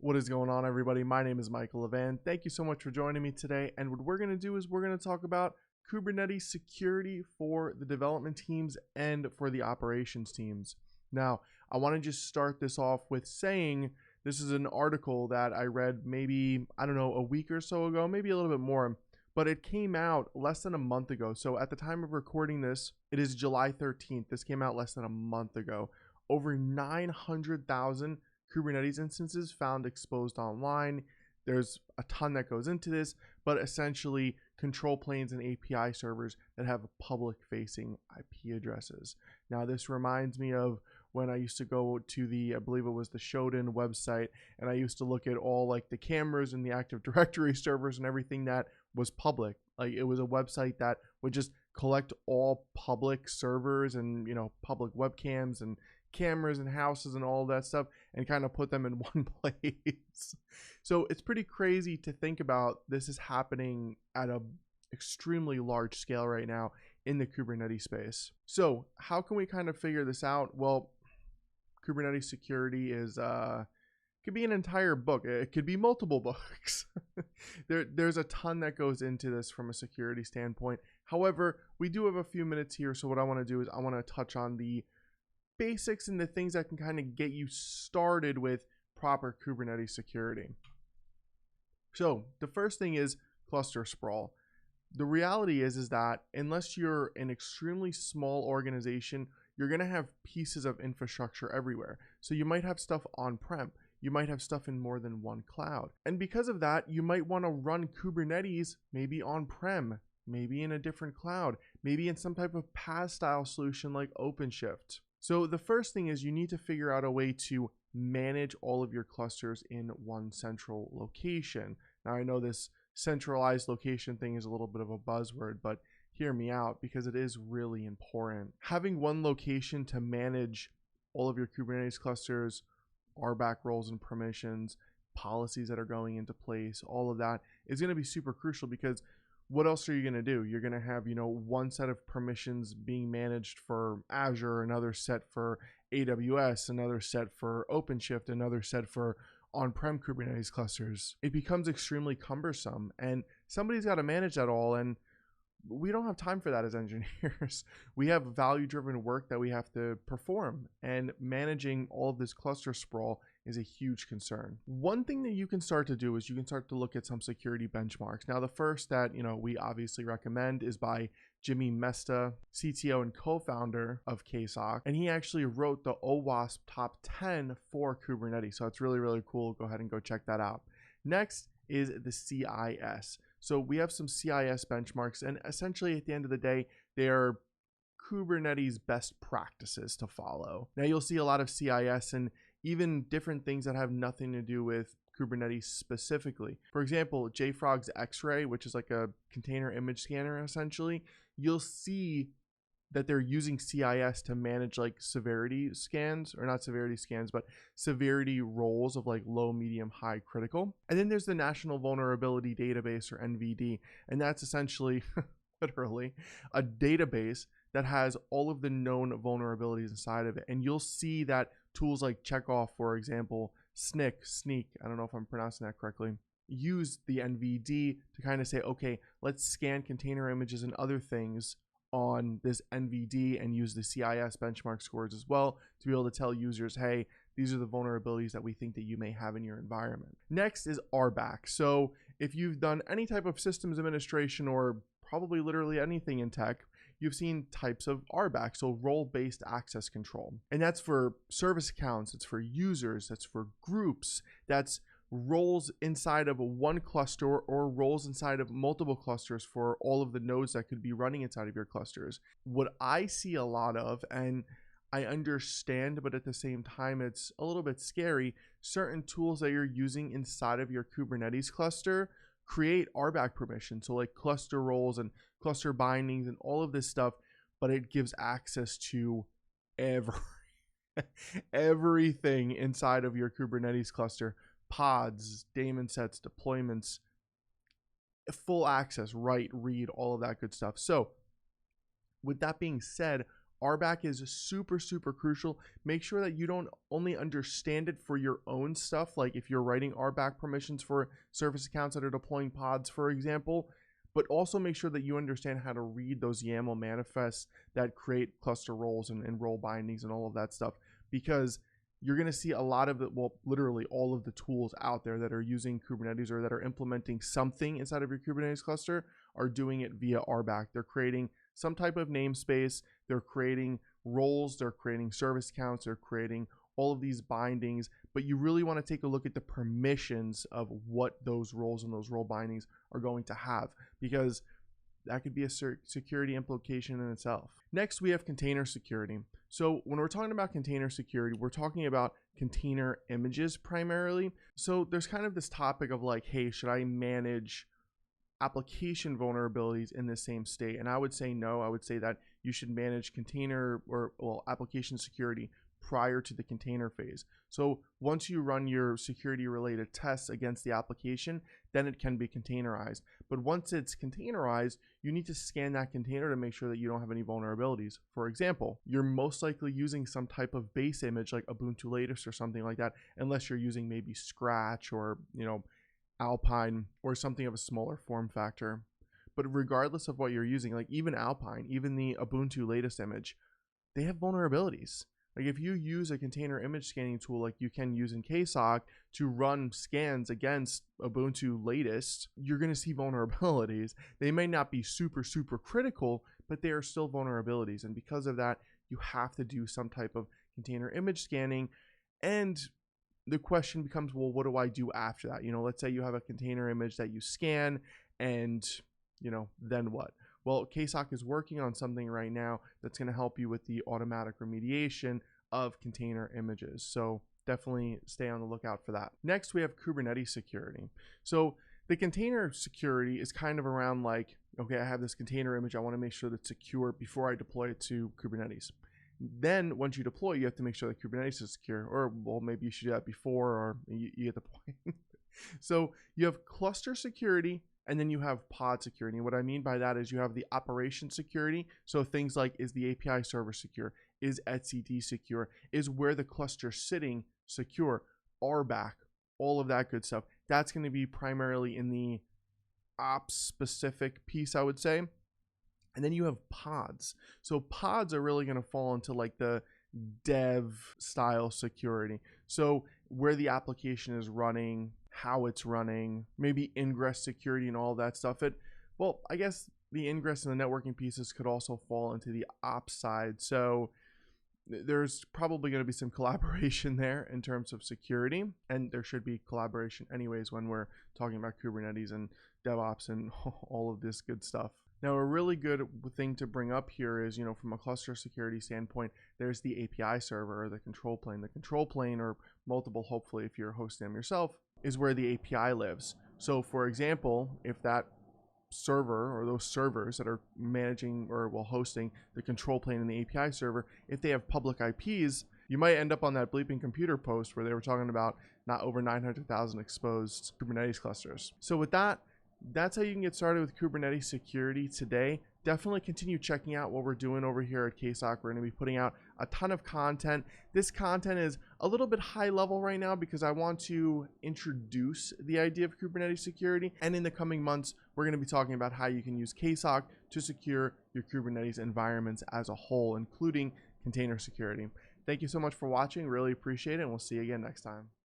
What is going on, everybody? My name is Michael Levan. Thank you so much for joining me today. And what we're going to do is we're going to talk about Kubernetes security for the development teams and for the operations teams. Now, I want to just start this off with saying this is an article that I read maybe, I don't know, a week or so ago, maybe a little bit more, but it came out less than a month ago. So at the time of recording this, it is July 13th. This came out less than a month ago. Over 900,000 Kubernetes instances found exposed online. There's a ton that goes into this, but essentially control planes and API servers that have public facing IP addresses. Now, this reminds me of when I used to go to the, I believe it was the Shodan website, and I used to look at all like the cameras and the Active Directory servers and everything that was public. Like, it was a website that would just collect all public servers and, you know, public webcams and cameras and houses and all of that stuff and kind of put them in one place. So it's pretty crazy to think about this is happening at a extremely large scale right now in the Kubernetes space. So how can we kind of figure this out? Well, Kubernetes security is could be an entire book. It could be multiple books. There's a ton that goes into this from a security standpoint. However, we do have a few minutes here, so what I want to do is I want to touch on the basics and the things that can kind of get you started with proper Kubernetes security. So the first thing is cluster sprawl. The reality is that unless you're an extremely small organization, you're going to have pieces of infrastructure everywhere. So you might have stuff on-prem. You might have stuff in more than one cloud. And because of that, you might want to run Kubernetes maybe on-prem, maybe in a different cloud, maybe in some type of PaaS style solution like OpenShift. So the first thing is you need to figure out a way to manage all of your clusters in one central location. Now, I know this centralized location thing is a little bit of a buzzword, but hear me out because it is really important. Having one location to manage all of your Kubernetes clusters, RBAC roles and permissions, policies that are going into place, all of that is going to be super crucial because what else are you going to do? You're going to have, you know, one set of permissions being managed for Azure, another set for AWS, another set for OpenShift, another set for on-prem Kubernetes clusters. It becomes extremely cumbersome and somebody's got to manage that all, and we don't have time for that as engineers. We have value-driven work that we have to perform, and managing all of this cluster sprawl is a huge concern. One thing that you can start to do is you can start to look at some security benchmarks. Now, the first that, you know, we obviously recommend is by Jimmy Mesta, CTO and co-founder of KSOC, and he actually wrote the OWASP top 10 for Kubernetes. So it's really, really cool. Go ahead and go check that out. Next is the CIS. So we have some CIS benchmarks, and essentially at the end of the day, they are Kubernetes best practices to follow. Now, you'll see a lot of CIS and even different things that have nothing to do with Kubernetes specifically. For example, JFrog's X-Ray, which is like a container image scanner essentially, you'll see that they're using CIS to manage like severity scans, or not severity scans, but severity roles of like low, medium, high, critical. And then there's the National Vulnerability Database, or NVD, and that's essentially literally a database that has all of the known vulnerabilities inside of it. And you'll see that tools like Checkoff, for example, Sneak, I don't know if I'm pronouncing that correctly, use the NVD to kind of say, okay, let's scan container images and other things on this NVD and use the CIS benchmark scores as well to be able to tell users, hey, these are the vulnerabilities that we think that you may have in your environment. Next is RBAC. So if you've done any type of systems administration or probably literally anything in tech, you've seen types of RBAC, so role-based access control. And that's for service accounts, it's for users, that's for groups, that's roles inside of one cluster or roles inside of multiple clusters for all of the nodes that could be running inside of your clusters. What I see a lot of, and I understand, but at the same time, it's a little bit scary, certain tools that you're using inside of your Kubernetes cluster create RBAC permissions, so like cluster roles and cluster bindings and all of this stuff, but it gives access to everything inside of your Kubernetes cluster. Pods, daemon sets, deployments, full access, write, read, all of that good stuff. So with that being said, RBAC is super, super crucial. Make sure that you don't only understand it for your own stuff, like if you're writing RBAC permissions for service accounts that are deploying pods, for example, but also make sure that you understand how to read those YAML manifests that create cluster roles and role bindings and all of that stuff, because you're going to see a lot of the, well, literally all of the tools out there that are using Kubernetes or that are implementing something inside of your Kubernetes cluster are doing it via RBAC. They're creating some type of namespace, they're creating roles, they're creating service counts, they're creating all of these bindings, but you really want to take a look at the permissions of what those roles and those role bindings are going to have, because that could be a security implication in itself. Next, we have container security. So when we're talking about container security, we're talking about container images primarily. So there's kind of this topic of like, hey, should I manage application vulnerabilities in the same state? And I would say no. I would say that you should manage container or, well, application security prior to the container phase. So once you run your security related tests against the application, then it can be containerized. But once it's containerized, you need to scan that container to make sure that you don't have any vulnerabilities. For example, you're most likely using some type of base image like Ubuntu latest or something like that, unless you're using maybe Scratch or, you know, Alpine or something of a smaller form factor. But regardless of what you're using, like even Alpine, even the Ubuntu latest image, they have vulnerabilities. Like if you use a container image scanning tool like you can use in KSOC to run scans against Ubuntu latest, you're going to see vulnerabilities. They may not be super, super critical, but they are still vulnerabilities. And because of that, you have to do some type of container image scanning. And the question becomes, well, what do I do after that? You know, let's say you have a container image that you scan and, you know, then what? Well, KSOC is working on something right now that's going to help you with the automatic remediation of container images. So definitely stay on the lookout for that. Next, we have Kubernetes security. So the container security is kind of around like, okay, I have this container image. I want to make sure that it's secure before I deploy it to Kubernetes. Then once you deploy, you have to make sure that Kubernetes is secure, or well, maybe you should do that before, or you get the point. So you have cluster security, and then you have pod security. And what I mean by that is you have the operation security. So things like, is the API server secure? Is etcd secure? Is where the cluster's sitting secure? RBAC, all of that good stuff. That's going to be primarily in the ops specific piece, I would say. And then you have pods. So pods are really going to fall into like the dev style security. So where the application is running, how it's running, maybe ingress security and all that stuff. Well, I guess the ingress and the networking pieces could also fall into the ops side. So there's probably going to be some collaboration there in terms of security, and there should be collaboration anyways when we're talking about Kubernetes and DevOps and all of this good stuff. Now, a really good thing to bring up here is, you know, from a cluster security standpoint, there's the API server or the control plane. The control plane, or multiple, hopefully, if you're hosting them yourself, is where the API lives. So, for example, if that server or those servers that are managing or well hosting the control plane in the API server, if they have public IPs, you might end up on that bleeping computer post where they were talking about not over 900,000 exposed Kubernetes clusters. So with that, that's how you can get started with Kubernetes security today. Definitely continue checking out what we're doing over here at KSOC. We're going to be putting out a ton of content. This content is a little bit high level right now because I want to introduce the idea of Kubernetes security. And in the coming months, we're going to be talking about how you can use KSOC to secure your Kubernetes environments as a whole, including container security. Thank you so much for watching. Really appreciate it. And we'll see you again next time.